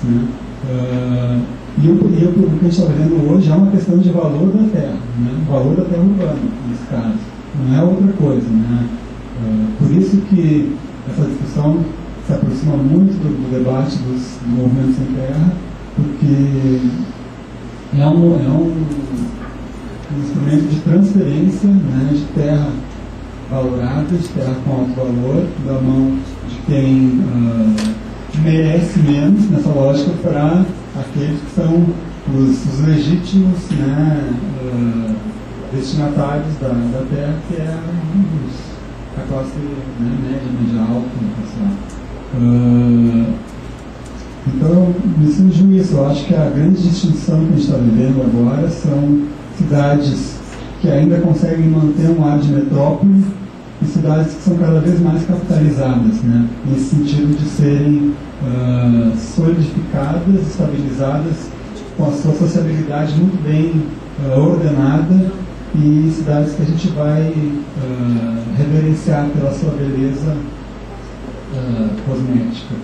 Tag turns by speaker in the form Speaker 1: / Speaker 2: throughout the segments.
Speaker 1: né? E o que a gente está vendo hoje é uma questão de valor da terra, né? O valor da terra urbana, nesse caso, não é outra coisa, né? Por isso que essa discussão se aproxima muito do debate dos movimentos sem terra, porque é um instrumento de transferência, né, de terra valorada, de terra com alto valor, da mão de quem merece menos, nessa lógica, para aqueles que são os legítimos, né, destinatários da terra, que é a classe, né, média, média alta, então me surgiu isso. Eu acho que a grande distinção que a gente está vivendo agora são cidades que ainda conseguem manter um ar de metrópole e cidades que são cada vez mais capitalizadas, né? Nesse sentido de serem solidificadas, estabilizadas, com a sua sociabilidade muito bem ordenada, e cidades que a gente vai reverenciar pela sua beleza cosmética.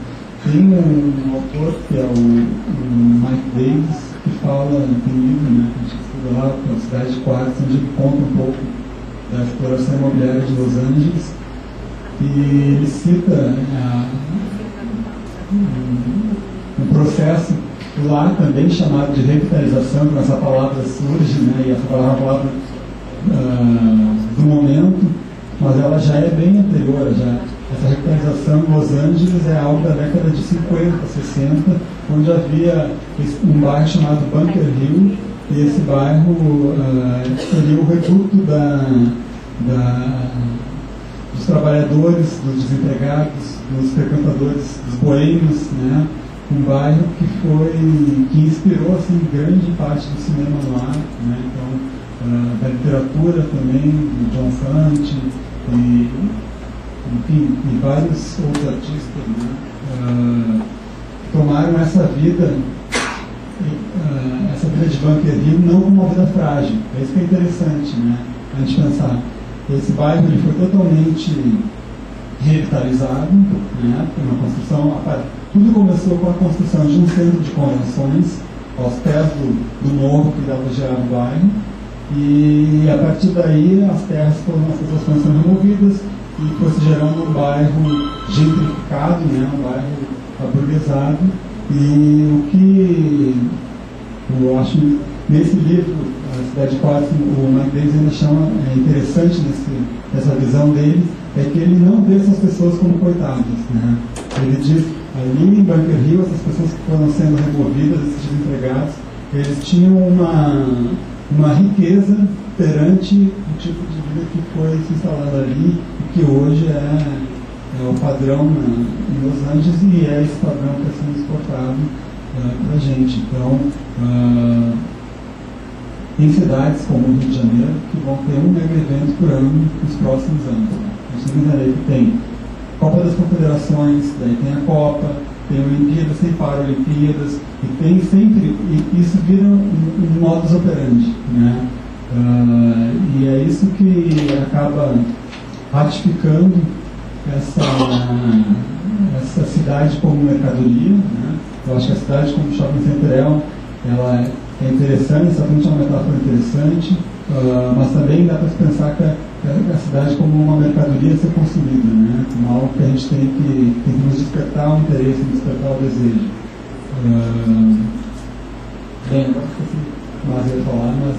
Speaker 1: Tem um autor que é o Mike Davis, que fala, tem um livro, né, que a gente estuda lá, que é a Cidade de Quartz, onde ele conta um pouco da exploração imobiliária de Los Angeles, e ele cita um processo lá também chamado de revitalização, quando essa palavra surge, né, e essa palavra é uma palavra do momento, mas ela já é bem anterior. Essa revitalização em Los Angeles é algo da década de 50, 60, onde havia um bairro chamado Bunker Hill, e esse bairro seria o reduto dos trabalhadores, dos desempregados, dos frequentadores, dos boêmios, né? Um bairro que inspirou assim, grande parte do cinema noir, né? Então, da literatura também, do John Fante, enfim, e vários outros artistas, né? Tomaram essa vida de Bunker Hill não como uma vida frágil. É isso que é interessante, né? A gente pensar. Esse bairro ele foi totalmente revitalizado, né? Uma construção. Tudo começou com a construção de um centro de convenções aos pés do morro que dava gerar o bairro, e a partir daí as terras as construções foram removidas e foi se gerando um bairro gentrificado, né? Um bairro aburguesado. E o que eu acho nesse livro, A Cidade de Quartz, o Mike Davis ainda chama interessante nessa visão dele, é que ele não vê essas pessoas como coitadas, né? Ele diz, ali em Bunker Hill, essas pessoas que foram sendo removidas, esses desempregados, eles tinham uma riqueza perante o tipo de vida que foi se instalado ali e que hoje é o padrão em Los Angeles, e é esse padrão que está sendo exportado para a gente. Então, tem cidades como o Rio de Janeiro que vão ter um mega evento por ano nos próximos anos. A gente tem que entender que tem Copa das Confederações, daí tem a Copa, tem Olimpíadas, tem Paralimpíadas, e tem sempre, e isso vira um modus operandi, né? E é isso que acaba ratificando essa cidade como mercadoria, né? Eu acho que a cidade como shopping center ela é interessante, essa frente é uma metáfora interessante, mas também dá para se pensar que a cidade como uma mercadoria a ser consumida, né? Como algo que a gente tem que nos despertar o interesse, nos despertar o desejo. Bem, agora esqueci mais eu ia falar, mas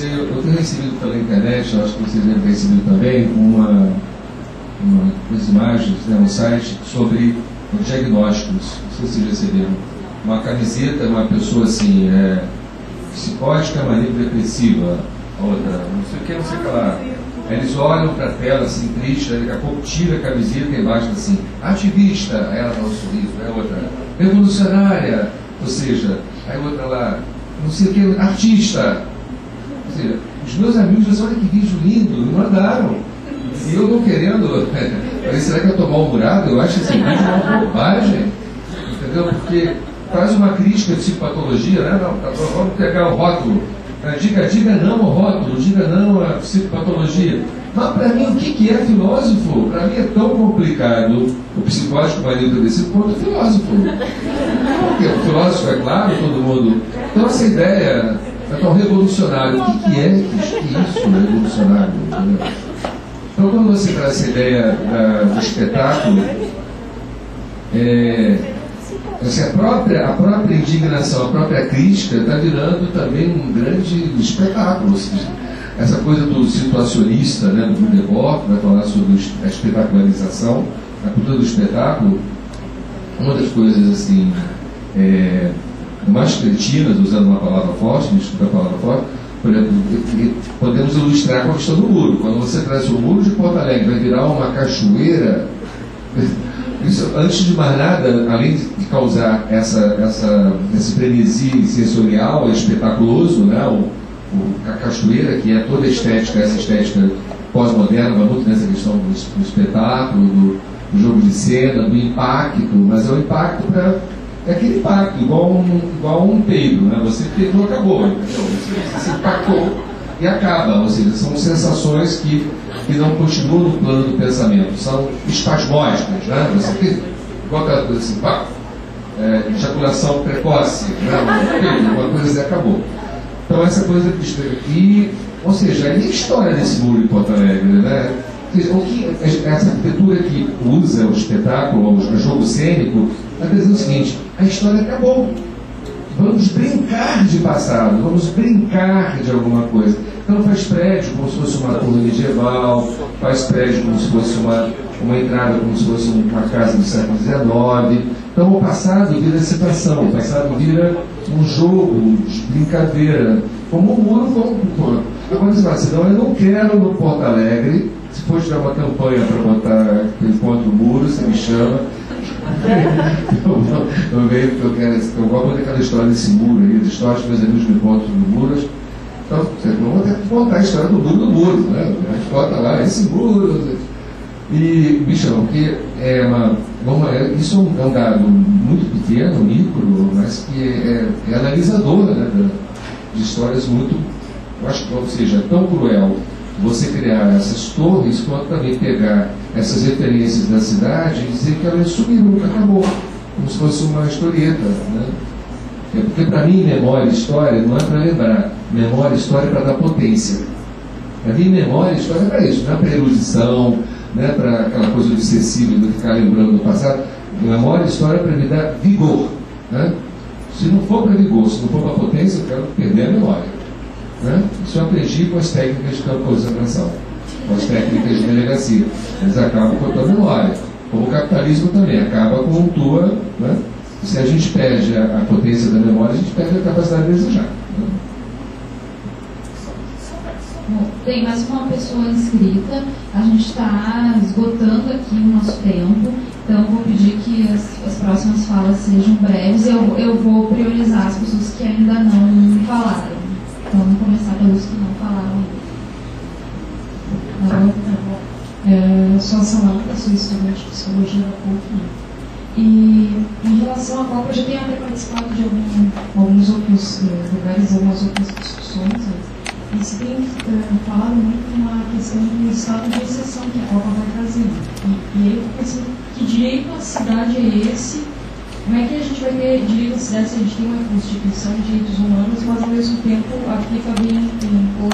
Speaker 2: eu tenho recebido pela internet, acho que vocês devem ter recebido também, umas imagens, né, um site sobre diagnósticos. Não sei se vocês receberam. Uma camiseta, uma pessoa assim, psicótica, maníaca, depressiva, a outra, não sei o que, não sei o que lá. Aí eles olham para a tela assim, triste, aí daqui a pouco tira a camiseta e embaixo assim, ativista, aí ela dá um sorriso, aí a outra, revolucionária, ou seja, aí a outra lá, não sei o que, artista. Ou seja, os meus amigos dizem, olha que vídeo lindo, me mandaram. E eu não querendo, será que eu estou mal-humorado? Eu acho esse vídeo uma bobagem, entendeu? Porque faz uma crítica de psicopatologia, né? Não, vamos pegar o rótulo. Diga não ao rótulo, diga não à psicopatologia. Mas para mim, o que é filósofo? Para mim é tão complicado o psicótico maníaco desse quanto o filósofo. Porque o filósofo, é claro, todo mundo. Então essa ideia é tão revolucionária. O que é isso revolucionário? Entendeu? Então quando você traz essa ideia do espetáculo, assim, a própria indignação, a própria crítica está virando também um grande espetáculo. Ou seja, essa coisa do situacionista, né, do Budebor, que vai falar sobre a espetacularização, a cultura do espetáculo, uma das coisas assim, mais cretinas, usando uma palavra forte, desculpa a palavra forte, por exemplo, podemos ilustrar com a questão do muro. Quando você traz o muro de Porto Alegre, vai virar uma cachoeira. Isso, antes de mais nada, além de causar esse frenesi sensorial, espetaculoso, né, a cachoeira, que é toda estética, essa estética pós-moderna, vai muito nessa questão do espetáculo, do jogo de cena, do impacto, mas é o impacto é aquele impacto, igual um peido, né? Você peidou, acabou, entendeu? Você se impactou e acaba, ou seja, são sensações que não continuam no plano do pensamento, são espasmódicas, né? Você fez igual aquela coisa assim, ejaculação precoce, né? Uma coisa assim, acabou. Então essa coisa que esteve aqui, ou seja, a história desse muro de Porto Alegre, né? Essa arquitetura que usa o espetáculo, o jogo cênico, está dizendo o seguinte: a história acabou. Vamos brincar de passado, vamos brincar de alguma coisa. Então faz prédio como se fosse uma torre medieval, faz prédio como se fosse uma entrada, como se fosse uma casa do século XIX. Então o passado vira excitação, o passado vira um jogo de brincadeira, como um muro. Agora você fala assim: não, eu não quero no Porto Alegre. Se for tiver uma campanha para botar contra o muro, você me chama. Eu gosto muito daquela história desse muro aí, as histórias que meus amigos me contam sobre muros. Então, vamos ter que contar a história do muro, né? A gente bota lá, esse muro. E, bicho, porque isso é um dado muito pequeno, micro, mas que é analisador, né, de histórias muito, ou seja, tão cruel você criar essas torres, quanto também pegar essas referências da cidade e dizer que elas sumiram, acabou, como se fosse uma historieta, né? Porque para mim memória e história não é para lembrar, memória e história é para dar potência. Para mim memória e história é para isso, não é para erudição, não é para aquela coisa obsessiva de ficar lembrando do passado. Memória e história é para me dar vigor, né? Se não for para vigor, se não for para potência, eu quero perder a memória. Né? Isso eu aprendi com as técnicas de campo de concentração, com as técnicas de delegacia. Eles acabam com a tua memória. Como o capitalismo também acaba com a tua. Né? Se a gente perde a potência da memória, a gente perde a capacidade de desejar. Né?
Speaker 3: Bom, tem mais uma pessoa inscrita. A gente está esgotando aqui o nosso tempo, então vou pedir que as próximas falas sejam breves. Eu vou priorizar as pessoas que ainda não falaram. Então, vamos começar pelos que não falaram ainda.
Speaker 4: Eu sou a Samanta, sou estudante de psicologia da PUC. E em relação à Copa, eu já tenho até participado de alguns outros lugares, algumas outras discussões. E se tem falado muito uma questão do estado de exceção que a Copa vai trazer. E aí eu fico pensando, que direito à cidade é esse? Como é que a gente vai ter direito à cidade se a gente tem uma Constituição de direitos humanos, mas ao mesmo tempo aplica bem impor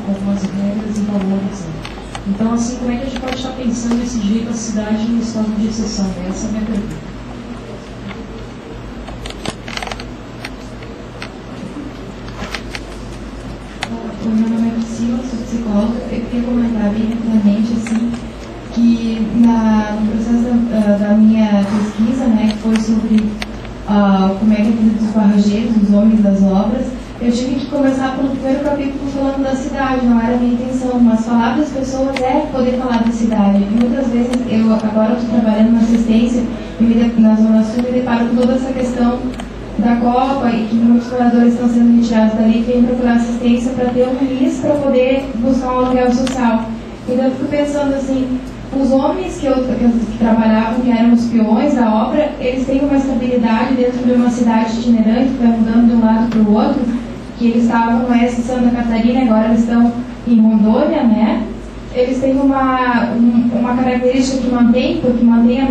Speaker 4: algumas regras e valores? Então, assim, como é que a gente pode estar pensando esse direito à cidade no estado de exceção? Essa é a minha pergunta.
Speaker 5: O meu nome é Priscila, sou psicóloga. Eu queria comentar bem rapidamente, assim, que no processo da minha pesquisa, né, que foi sobre como é que é a vida dos barrageiros, dos homens das obras, eu tive que começar pelo primeiro capítulo falando da cidade, não era a minha intenção, mas falar das pessoas é poder falar da cidade. E muitas vezes, agora estou trabalhando na assistência, na Zona Sul, me deparo com toda essa questão da Copa e que muitos moradores estão sendo retirados dali e vêm procurar assistência para ter um RIS para poder buscar um aluguel social. Então eu fico pensando assim, os homens que trabalhavam, que eram os peões da obra, eles têm uma estabilidade dentro de uma cidade itinerante, que vai mudando de um lado para o outro, que eles estavam no oeste de Santa Catarina, agora eles estão em Rondônia, né? eles têm uma característica que mantém a